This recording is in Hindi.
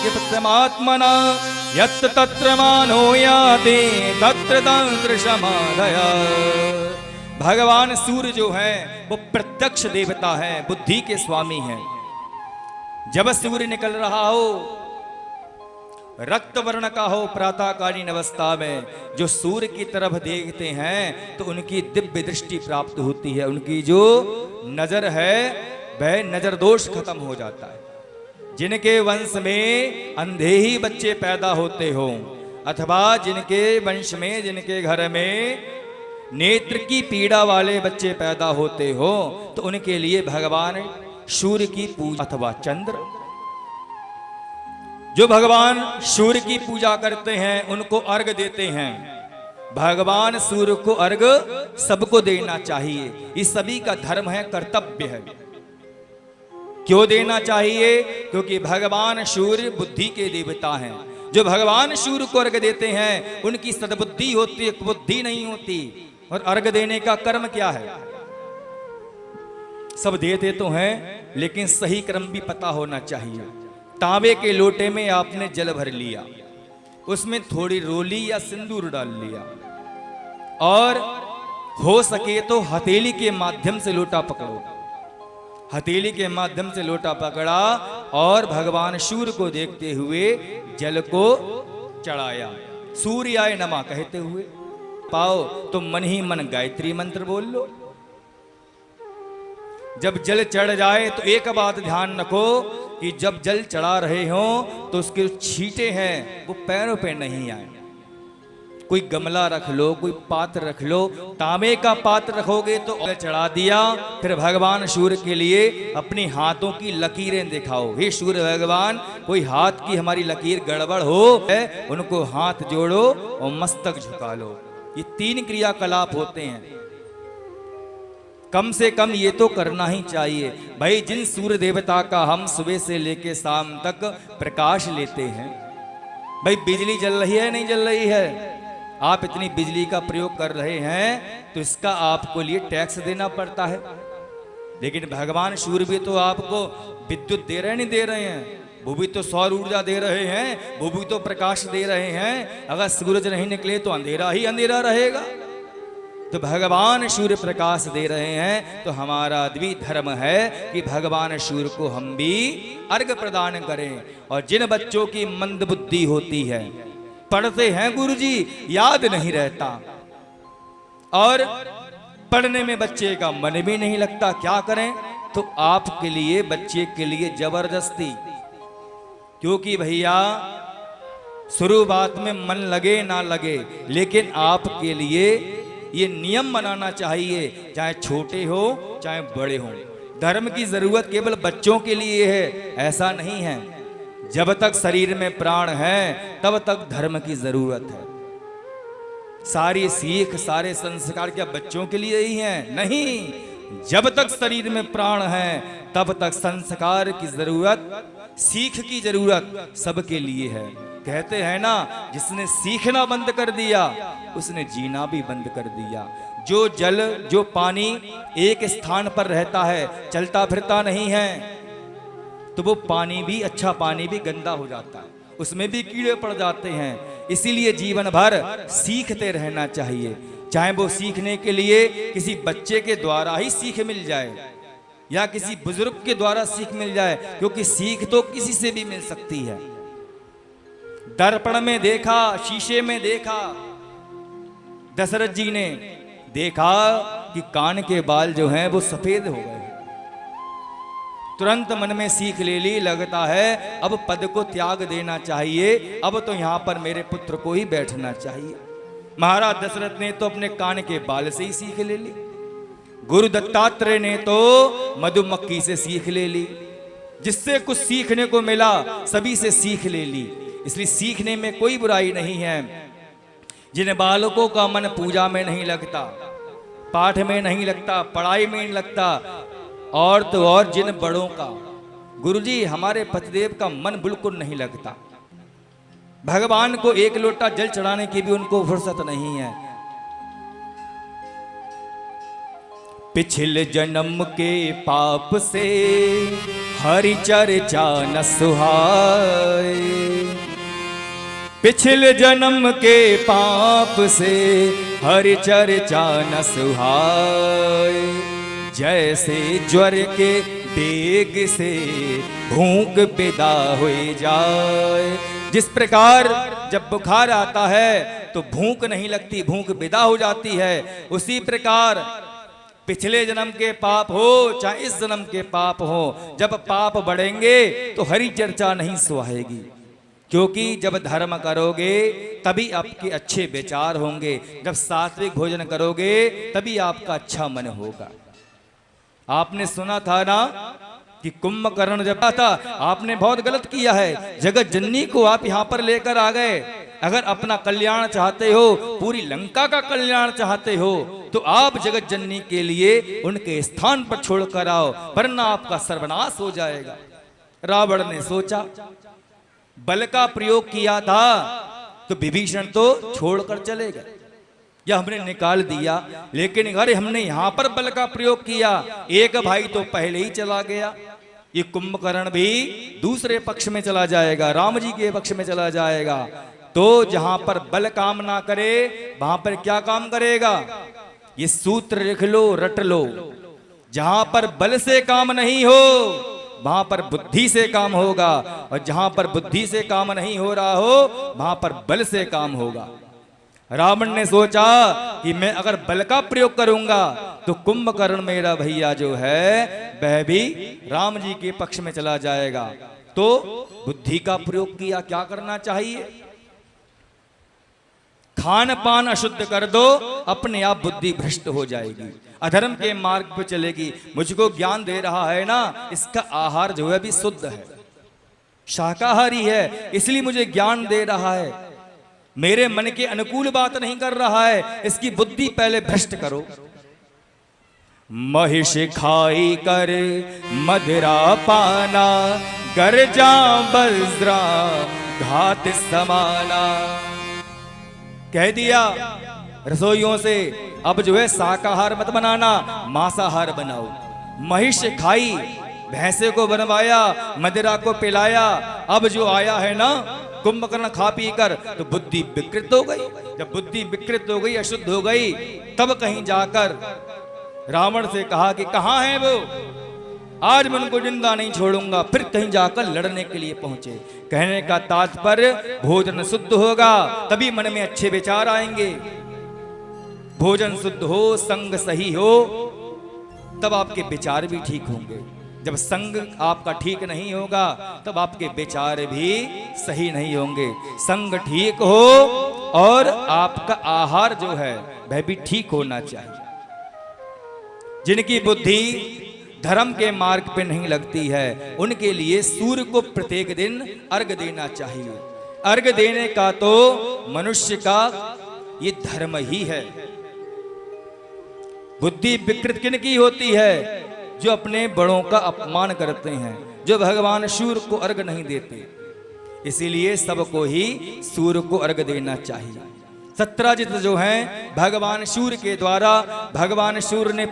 क्षिप्तमात्मना यत्र तत्र मानो याति तत्र तंत्र समाधया। भगवान सूर्य जो है वो प्रत्यक्ष देवता है, बुद्धि के स्वामी है। जब सूर्य निकल रहा हो, रक्त वर्ण का हो प्रातःकालीन अवस्था में, जो सूर्य की तरफ देखते हैं तो उनकी दिव्य दृष्टि प्राप्त होती है। उनकी जो नजर है वह नजर दोष खत्म हो जाता है। जिनके वंश में अंधे ही बच्चे पैदा होते हो, अथवा जिनके वंश में, जिनके घर में नेत्र की पीड़ा वाले बच्चे पैदा होते हो, तो उनके लिए भगवान सूर्य की पूजा अथवा चंद्र, जो भगवान सूर्य की पूजा करते हैं उनको अर्घ देते हैं। भगवान सूर्य को अर्घ सबको देना चाहिए, इस सभी का धर्म है, कर्तव्य है। क्यों देना चाहिए? क्योंकि भगवान सूर्य बुद्धि के देवता हैं। जो भगवान सूर्य को अर्घ देते हैं उनकी सद्बुद्धि होती है, कुबुद्धि नहीं होती। और अर्घ देने का कर्म क्या है? सब देते तो हैं लेकिन सही क्रम भी पता होना चाहिए। तांबे के लोटे में आपने जल भर लिया, उसमें थोड़ी रोली या सिंदूर डाल लिया, और हो सके तो हथेली के माध्यम से लोटा पकड़ो। हथेली के माध्यम से लोटा पकड़ा और भगवान सूर्य को देखते हुए जल को चढ़ाया, सूर्याय नमः कहते हुए। पाओ तो मन ही मन गायत्री मंत्र बोल लो। जब जल चढ़ जाए तो एक बात ध्यान रखो कि जब जल चढ़ा रहे हो तो उसके छींटे हैं वो पैरों पे नहीं आए। कोई गमला रख लो, कोई पात्र रख लो, तांबे का पात्र रखोगे तो जल चढ़ा दिया, फिर भगवान सूर्य के लिए अपनी हाथों की लकीरें दिखाओ। हे सूर्य भगवान, कोई हाथ की हमारी लकीर गड़बड़ हो उनको हाथ जोड़ो और मस्तक झुका लो। ये 3 क्रियाकलाप होते हैं, कम से कम ये तो करना ही चाहिए। भाई जिन सूर्य देवता का हम सुबह से लेके शाम तक प्रकाश लेते हैं, भाई बिजली जल रही है नहीं जल रही है? आप इतनी बिजली का प्रयोग कर रहे हैं तो इसका आपको लिए टैक्स देना पड़ता है। लेकिन भगवान सूर्य भी तो आपको विद्युत दे रहे नहीं दे रहे हैं, वो भी तो सौर ऊर्जा दे रहे हैं, वो भी तो प्रकाश दे रहे हैं। अगर सूरज नहीं निकले तो अंधेरा ही अंधेरा रहेगा। तो भगवान सूर्य प्रकाश दे रहे हैं, तो हमारा द्विधर्म है कि भगवान सूर्य को हम भी अर्घ प्रदान करें। और जिन बच्चों की मंद बुद्धि होती है, पढ़ते हैं गुरुजी याद नहीं रहता, और पढ़ने में बच्चे का मन भी नहीं लगता, क्या करें? तो आपके लिए, बच्चे के लिए जबरदस्ती, क्योंकि भैया शुरुआत में मन लगे ना लगे, लेकिन आपके लिए ये नियम बनाना चाहिए, चाहे छोटे हो चाहे बड़े हो। धर्म की जरूरत केवल बच्चों के लिए है ऐसा नहीं है। जब तक शरीर में प्राण है तब तक धर्म की जरूरत है। सारी सीख, सारे संस्कार क्या बच्चों के लिए ही हैं? नहीं, जब तक शरीर में प्राण है तब तक संस्कार की जरूरत, सीख की जरूरत सबके लिए है। कहते हैं ना, जिसने सीखना बंद कर दिया उसने जीना भी बंद कर दिया। जो जल, जो पानी एक स्थान पर रहता है, चलता फिरता नहीं है, तो वो पानी भी, अच्छा पानी भी गंदा हो जाता है, उसमें भी कीड़े पड़ जाते हैं। इसीलिए जीवन भर सीखते रहना चाहिए। चाहे वो सीखने के लिए किसी बच्चे के द्वारा ही सीख मिल जाए या किसी बुजुर्ग के द्वारा सीख मिल जाए, क्योंकि सीख तो किसी से भी मिल सकती है। दर्पण में देखा, शीशे में देखा, दशरथ जी ने देखा कि कान के बाल जो हैं वो सफेद हो गए। तुरंत मन में सीख ले ली, लगता है अब पद को त्याग देना चाहिए, अब तो यहां पर मेरे पुत्र को ही बैठना चाहिए। महाराज दशरथ ने तो अपने कान के बाल से ही सीख ले ली। गुरु दत्तात्रेय ने तो मधुमक्खी से सीख ले ली। जिससे कुछ सीखने को मिला सभी से सीख ले ली। इसलिए सीखने में कोई बुराई नहीं है। जिन बालकों का मन पूजा में नहीं लगता, पाठ में नहीं लगता, पढ़ाई में नहीं लगता, और तो और जिन बड़ों का, गुरुजी हमारे पतिदेव का मन बिल्कुल नहीं लगता, भगवान को एक लोटा जल चढ़ाने की भी उनको फुर्सत नहीं है। पिछले जन्म के पाप से हरि चर्चा न सुहाए, पिछले जन्म के पाप से हरि चर्चा न सुहाए, जैसे ज्वर के बेग से भूख विदा हो जाए। जिस प्रकार जब बुखार आता है तो भूख नहीं लगती, भूख विदा हो जाती है, उसी प्रकार पिछले जन्म के पाप हो चाहे इस जन्म के पाप हो, जब पाप बढ़ेंगे तो हरि चर्चा नहीं सुहाएगी। क्योंकि जब धर्म करोगे तभी आपके अच्छे विचार होंगे, जब सात्विक भोजन करोगे तभी आपका अच्छा मन होगा। आपने सुना था ना कि कुंभकर्ण जब था, आपने बहुत गलत किया है, जगत जननी को आप यहां पर लेकर आ गए। अगर अपना कल्याण चाहते हो, पूरी लंका का कल्याण चाहते हो, तो आप जगत जननी के लिए उनके स्थान पर छोड़कर आओ, वरना आपका सर्वनाश हो जाएगा। रावण ने सोचा, बल का प्रयोग किया था तो विभीषण तो छोड़कर चले गए, या हमने निकाल दिया, लेकिन अरे हमने यहां पर बल का प्रयोग किया, एक भाई तो पहले ही चला गया, ये कुंभकर्ण भी दूसरे पक्ष में चला जाएगा, राम जी के पक्ष में चला जाएगा। तो जहां पर बल काम ना करे वहां पर क्या काम करेगा? ये सूत्र लिख लो, रट लो, जहां पर बल से काम नहीं हो वहां पर बुद्धि से काम होगा, और जहां पर बुद्धि से काम नहीं हो रहा हो वहां पर बल से काम होगा। रावण ने सोचा कि मैं अगर बल का प्रयोग करूंगा तो कुंभकर्ण मेरा भैया जो है वह भी राम जी के पक्ष में चला जाएगा। तो बुद्धि का प्रयोग किया। क्या करना चाहिए? खान पान अशुद्ध कर दो, अपने आप बुद्धि भ्रष्ट हो जाएगी, अधर्म के मार्ग पर चलेगी। मुझको ज्ञान दे रहा है ना, इसका आहार जो है भी शुद्ध है, शाकाहारी है, इसलिए मुझे ज्ञान दे रहा है, मेरे मन के अनुकूल बात नहीं कर रहा है, इसकी बुद्धि पहले भ्रष्ट करो। महिष खाई कर मदिरा पाना, गर्जा बज्रा घात समाना। कह दिया रसोइयों से, अब जो है शाकाहार मत बनाना, मांसाहार बनाओ। महिष खाई, भैंसे को बनवाया, मदिरा को पिलाया, अब जो आया है ना कुंभकर्ण खा पी कर, तो बुद्धि विकृत हो गई। जब बुद्धि विकृत हो गई, अशुद्ध हो गई, तब कहीं जाकर रावण से कहा कि कहां है वो, आज मैं उनको जिंदा नहीं छोड़ूंगा। फिर कहीं जाकर लड़ने के लिए पहुंचे। कहने का तात्पर्य, भोजन शुद्ध होगा तभी मन में अच्छे विचार आएंगे, भोजन शुद्ध हो, संग सही हो, तब आपके विचार भी ठीक होंगे। जब संग आपका ठीक नहीं होगा तब आपके विचार भी सही नहीं होंगे। संग ठीक हो और आपका आहार जो है वह भी ठीक होना चाहिए। जिनकी बुद्धि धर्म के मार्ग पे नहीं लगती है, उनके लिए सूर्य को प्रत्येक दिन अर्घ देना चाहिए। अर्घ देने का तो मनुष्य का ये धर्म ही है। बुद्धि विकृत किन की होती है? जो अपने बड़ों का अपमान करते हैं, जो भगवान सूर्य को अर्घ नहीं देते। इसीलिए सबको ही सूर्य को अर्घ देना चाहिए। सत्राजित जो हैं भगवान सूर्य के द्वारा, भगवान सूर्य ने